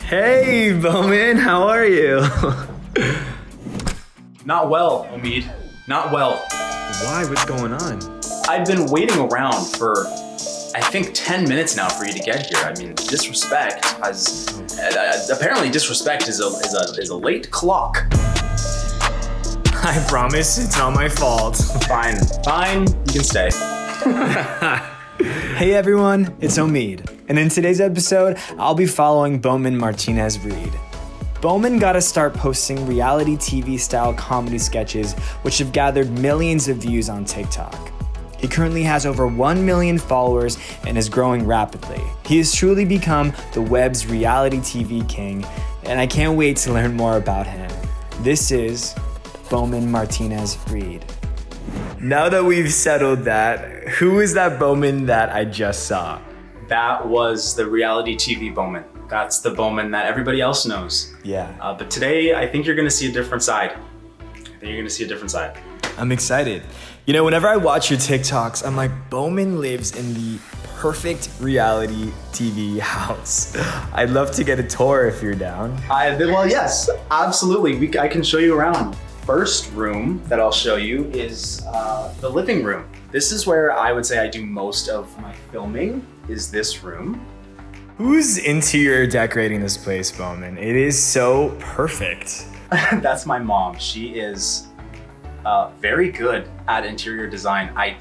Hey, Boman, how are you? Not well, Omid. Not well. Why? What's going on? I've been waiting around for, I think, 10 minutes now for you to get here. I mean, disrespect has, apparently disrespect is a late clock. I promise it's not my fault. Fine, you can stay. Hey everyone, it's Omid, and in today's episode, I'll be following Boman Martinez-Reid. Boman got to start posting reality TV style comedy sketches which have gathered millions of views on TikTok. He currently has over 1 million followers and is growing rapidly. He has truly become the web's reality TV king, and I can't wait to learn more about him. This is Boman Martinez-Reid. Now that we've settled that, who is that Boman that I just saw? That was the reality TV Boman. That's the Boman that everybody else knows. Yeah. But today, I think you're gonna see a different side. I'm excited. You know, whenever I watch your TikToks, I'm like, Boman lives in the perfect reality TV house. I'd love to get a tour if you're down. Well, yes, absolutely. I can show you around. First room that I'll show you is the living room. This is where I would say I do most of my filming, is this room. Who's interior decorating this place, Boman? It is so perfect. That's my mom. She is very good at interior design. I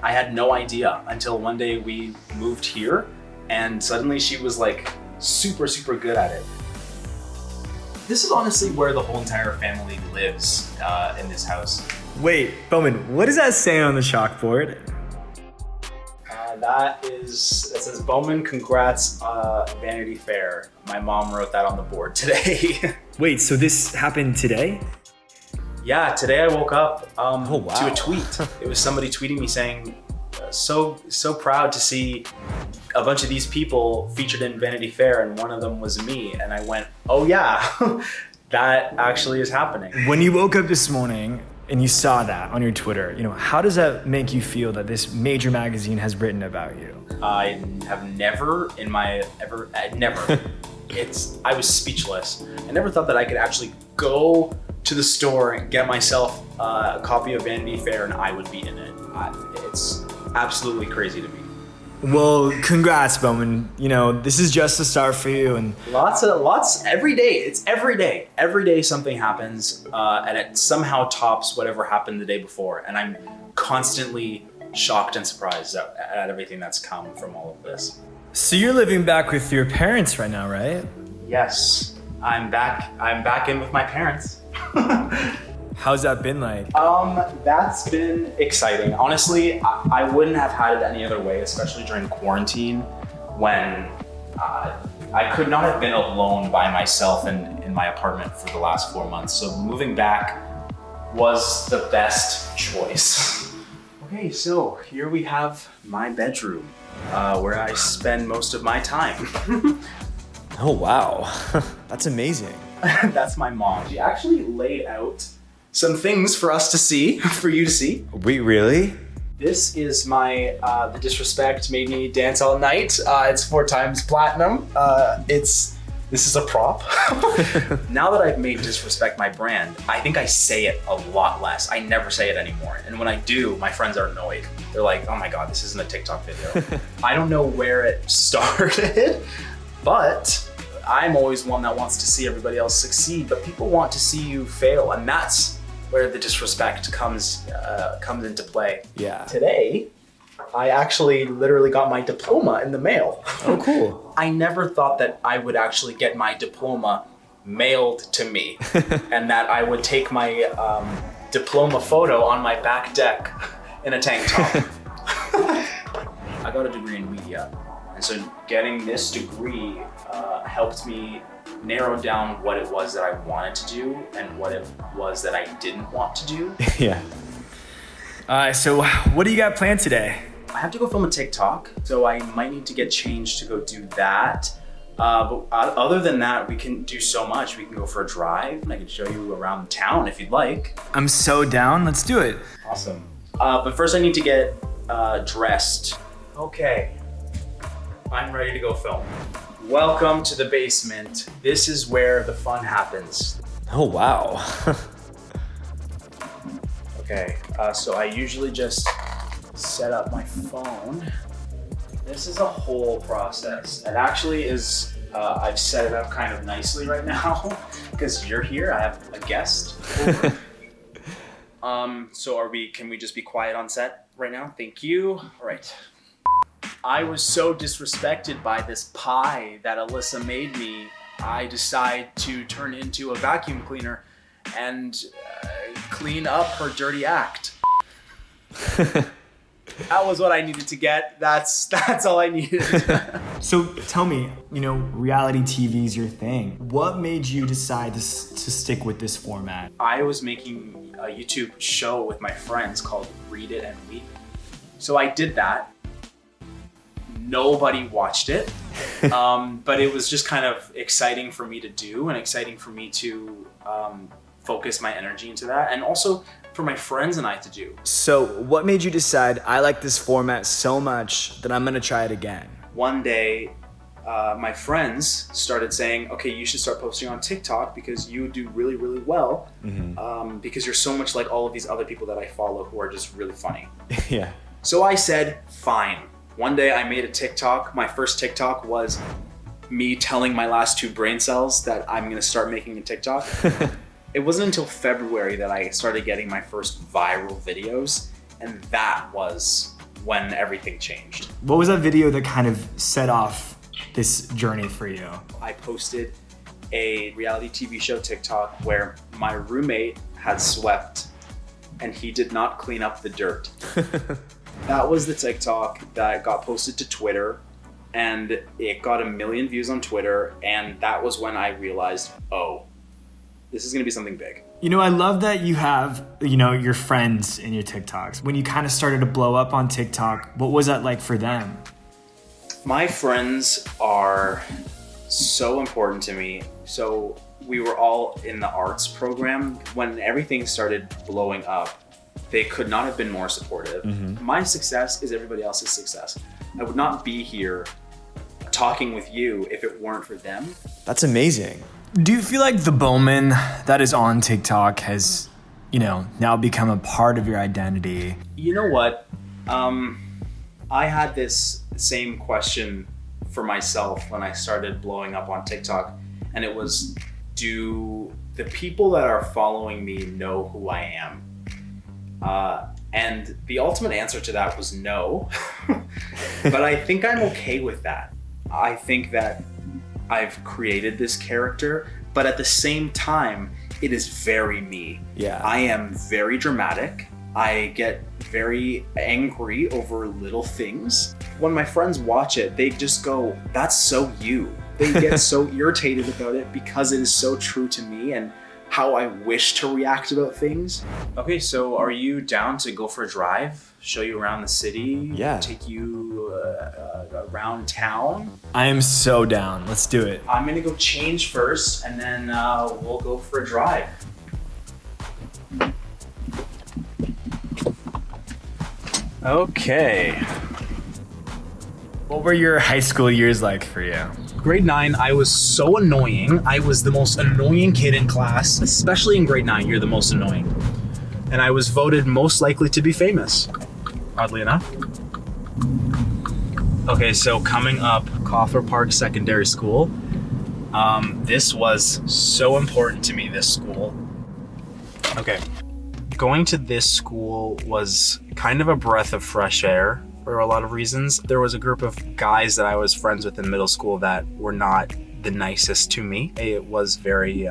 had no idea until one day we moved here and suddenly she was like super, super good at it. This is honestly where the whole entire family lives in this house. Wait, Boman, what does that say on the chalkboard? It says, Boman, congrats, Vanity Fair. My mom wrote that on the board today. Wait, so this happened today? Yeah, today I woke up wow. to a tweet. It was somebody tweeting me saying, so proud to see a bunch of these people featured in Vanity Fair, and one of them was me. And I went, oh yeah, that actually is happening. When you woke up this morning and you saw that on your Twitter, you know, how does that make you feel that this major magazine has written about you? I have never I was speechless. I never thought that I could actually go to the store and get myself a copy of Vanity Fair and I would be in it. It's absolutely crazy to me. Well, congrats, Boman. You know, this is just the start for you, and lots every day. It's every day. Every day something happens, and it somehow tops whatever happened the day before. And I'm constantly shocked and surprised at everything that's come from all of this. So you're living back with your parents right now, right? Yes, I'm back. I'm back in with my parents. How's that been like? That's been exciting. Honestly, I wouldn't have had it any other way, especially during quarantine when I could not have been alone by myself in my apartment for the last 4 months. So moving back was the best choice. Okay, so here we have my bedroom, where I spend most of my time. Oh, wow. That's amazing. That's my mom. She actually laid out some things for us to see, for you to see. Wait, really? This is my, the disrespect made me dance all night. It's 4 times platinum. This is a prop. Now that I've made disrespect my brand, I think I say it a lot less. I never say it anymore. And when I do, my friends are annoyed. They're like, oh my God, this isn't a TikTok video. I don't know where it started, but I'm always one that wants to see everybody else succeed, but people want to see you fail. And that's where the disrespect comes into play. Yeah. Today, I actually literally got my diploma in the mail. Oh, cool. I never thought that I would actually get my diploma mailed to me and that I would take my diploma photo on my back deck in a tank top. I got a degree in media. And so getting this degree helped me narrow down what it was that I wanted to do and what it was that I didn't want to do. Yeah. So what do you got planned today? I have to go film a TikTok, so I might need to get changed to go do that. But other than that, we can do so much. We can go for a drive and I can show you around town if you'd like. I'm so down, let's do it. Awesome. But first I need to get dressed. Okay. I'm ready to go film. Welcome to the basement. This is where the fun happens. Oh, wow. Okay, so I usually just set up my phone. This is a whole process. It actually is, I've set it up kind of nicely right now because you're here. I have a guest over. So can we just be quiet on set right now? Thank you. All right. I was so disrespected by this pie that Alyssa made me. I decide to turn into a vacuum cleaner and clean up her dirty act. That was what I needed to get. That's all I needed. So tell me, reality TV is your thing. What made you decide to stick with this format? I was making a YouTube show with my friends called Read It and Weep. So I did that. Nobody watched it, but it was just kind of exciting for me to do and exciting for me to focus my energy into that, and also for my friends and I to do. So what made you decide, I like this format so much that I'm gonna try it again? One day, my friends started saying, okay, you should start posting on TikTok because you do really, really well, because you're so much like all of these other people that I follow who are just really funny. Yeah. So I said, fine. One day I made a TikTok. My first TikTok was me telling my last 2 brain cells that I'm gonna start making a TikTok. It wasn't until February that I started getting my first viral videos, and that was when everything changed. What was that video that kind of set off this journey for you? I posted a reality TV show TikTok where my roommate had swept and he did not clean up the dirt. That was the TikTok that got posted to Twitter, and it got 1 million views on Twitter, and that was when I realized, oh, this is gonna be something big. I love that you have, your friends in your TikToks. When you kind of started to blow up on TikTok, what was that like for them? My friends are so important to me. So we were all in the arts program. When everything started blowing up, they could not have been more supportive. My success is everybody else's success. I would not be here talking with you if it weren't for them. That's amazing. Do you feel like the Boman that is on TikTok has, now become a part of your identity? You know what? I had this same question for myself when I started blowing up on TikTok, and it was, do the people that are following me know who I am? And the ultimate answer to that was no. But I think I'm okay with that. I think that I've created this character, but at the same time, it is very me. Yeah. I am very dramatic. I get very angry over little things. When my friends watch it, they just go, that's so you. They get so irritated about it because it is so true to me and how I wish to react about things. Okay, so are you down to go for a drive? Show you around the city? Yeah. Take you around town? I am so down. Let's do it. I'm gonna go change first, and then we'll go for a drive. Okay. What were your high school years like for you? Grade 9, I was so annoying. I was the most annoying kid in class, especially in grade 9, you're the most annoying. And I was voted most likely to be famous, oddly enough. Okay, so coming up, Cawthor Park Secondary School. This was so important to me, this school. Okay, going to this school was kind of a breath of fresh air for a lot of reasons. There was a group of guys that I was friends with in middle school that were not the nicest to me. It was very,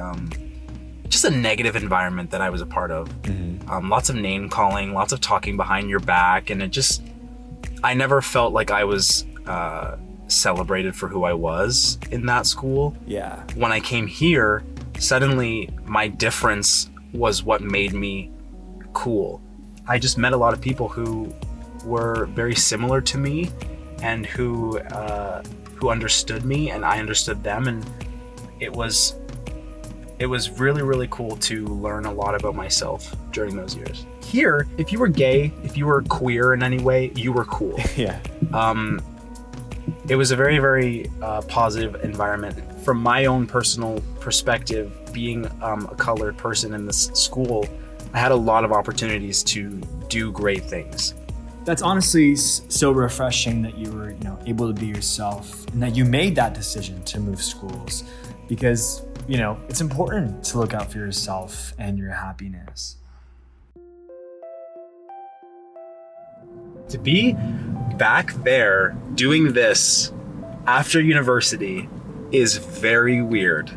just a negative environment that I was a part of. Lots of name calling, lots of talking behind your back, and I never felt like I was celebrated for who I was in that school. Yeah. When I came here, suddenly my difference was what made me cool. I just met a lot of people who were very similar to me and who understood me and I understood them, and it was really, really cool to learn a lot about myself during those years. Here, if you were gay, if you were queer in any way, you were cool. Yeah. It was a very, very positive environment. From my own personal perspective, being a colored person in this school, I had a lot of opportunities to do great things. That's honestly so refreshing that you were, able to be yourself and that you made that decision to move schools, because, it's important to look out for yourself and your happiness. To be back there doing this after university is very weird.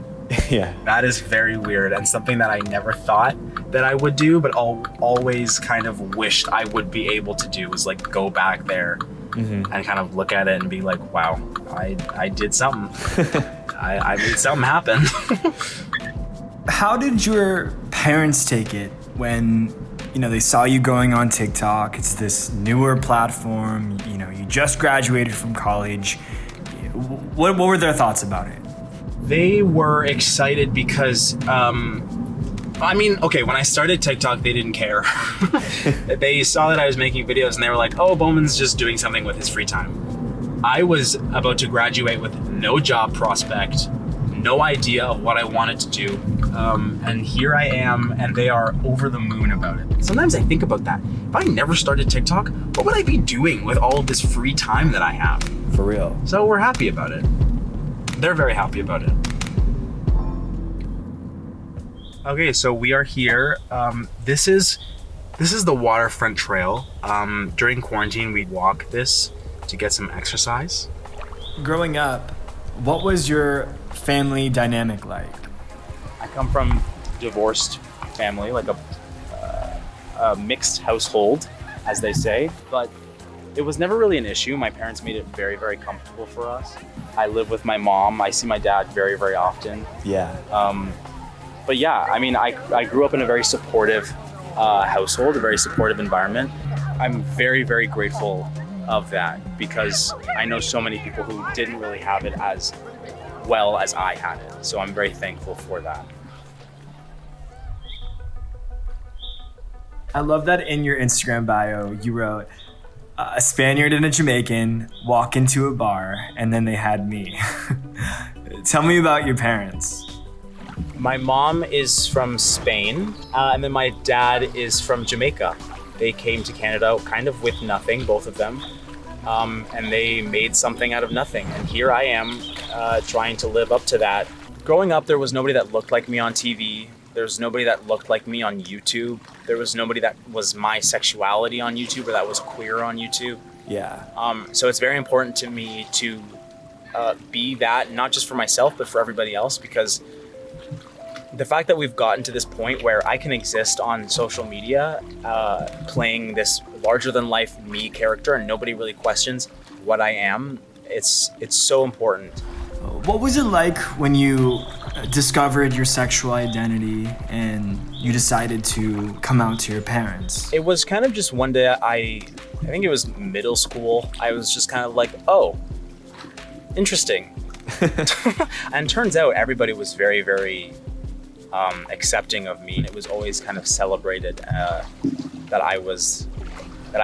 Yeah. That is very weird, and something that I never thought that I would do, but always kind of wished I would be able to do, was like go back there and kind of look at it and be like, wow, I did something. I made something happen. How did your parents take it when, they saw you going on TikTok? It's this newer platform, you just graduated from college. What were their thoughts about it? They were excited because, when I started TikTok, they didn't care. They saw that I was making videos and they were like, oh, Boman's just doing something with his free time. I was about to graduate with no job prospect, no idea of what I wanted to do. And here I am, and they are over the moon about it. Sometimes I think about that. If I never started TikTok, what would I be doing with all of this free time that I have? For real. So we're happy about it. They're very happy about it. Okay, so we are here. This is the waterfront trail. During quarantine, we walk this to get some exercise. Growing up, what was your family dynamic like? I come from a divorced family, like a mixed household, as they say, but it was never really an issue. My parents made it very, very comfortable for us. I live with my mom. I see my dad very, very often. Yeah. But yeah, I grew up in a very supportive household, a very supportive environment. I'm very, very grateful of that, because I know so many people who didn't really have it as well as I had it. So I'm very thankful for that. I love that in your Instagram bio, you wrote, a Spaniard and a Jamaican walk into a bar, and then they had me. Tell me about your parents. My mom is from Spain, and then my dad is from Jamaica. They came to Canada kind of with nothing, both of them, and they made something out of nothing. And here I am trying to live up to that. Growing up, there was nobody that looked like me on TV. There's nobody that looked like me on YouTube. There was nobody that was my sexuality on YouTube or that was queer on YouTube. Yeah. So it's very important to me to be that, not just for myself, but for everybody else, because the fact that we've gotten to this point where I can exist on social media playing this larger than life me character and nobody really questions what I am, it's so important. What was it like when you discovered your sexual identity and you decided to come out to your parents? It was kind of just one day, I think it was middle school. I was just kind of like, oh, interesting. And turns out everybody was very, very accepting of me. It was always kind of celebrated that I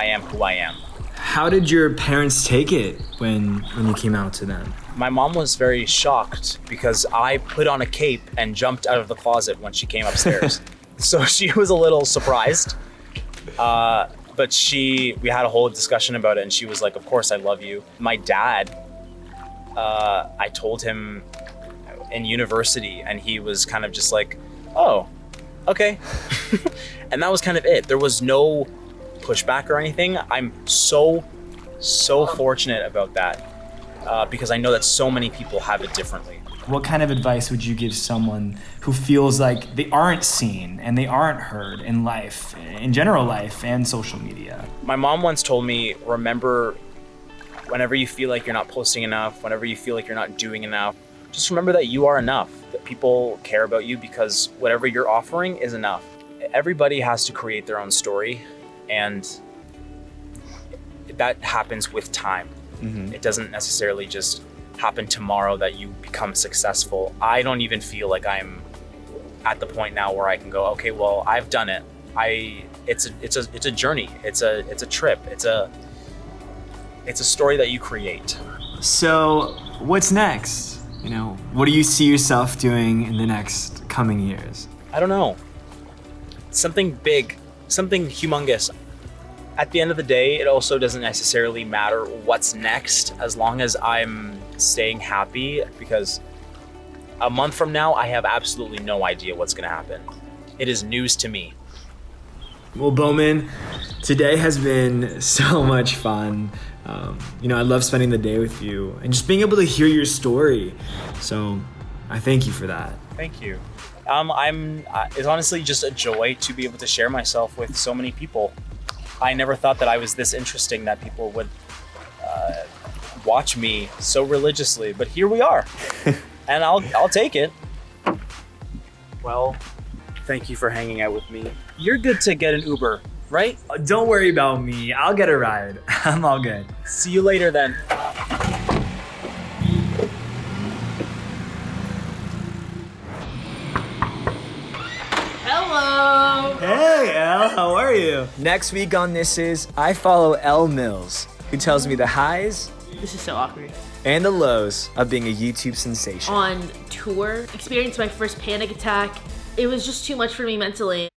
am who I am. How did your parents take it when you came out to them? My mom was very shocked because I put on a cape and jumped out of the closet when she came upstairs. So she was a little surprised. But we had a whole discussion about it, and she was like, of course I love you. My dad, I told him in university, and he was kind of just like, oh, okay. And that was kind of it. There was no pushback or anything. I'm so fortunate about that. Because I know that so many people have it differently. What kind of advice would you give someone who feels like they aren't seen and they aren't heard in life, in general life and social media? My mom once told me, remember, whenever you feel like you're not posting enough, whenever you feel like you're not doing enough, just remember that you are enough, that people care about you because whatever you're offering is enough. Everybody has to create their own story, and that happens with time. Mm-hmm. It doesn't necessarily just happen tomorrow that you become successful. I don't even feel like I'm at the point now where I can go, okay, well, I've done it. It's a journey. It's a trip. It's a story that you create. So, what's next? You know, what do you see yourself doing in the next coming years? I don't know. Something big, something humongous. At the end of the day, it also doesn't necessarily matter what's next as long as I'm staying happy, because a month from now, I have absolutely no idea what's gonna happen. It is news to me. Well, Boman, today has been so much fun. You know, I love spending the day with you and just being able to hear your story. So I thank you for that. Thank you. It's honestly just a joy to be able to share myself with so many people. I never thought that I was this interesting, that people would watch me so religiously, but here we are, and I'll take it. Well, thank you for hanging out with me. You're good to get an Uber, right? Don't worry about me. I'll get a ride. I'm all good. See you later then. Hello! Hey, Elle, how are you? Next week on This Is, I follow Elle Mills, who tells me the highs This is so awkward. and the lows of being a YouTube sensation. On tour, experienced my first panic attack. It was just too much for me mentally.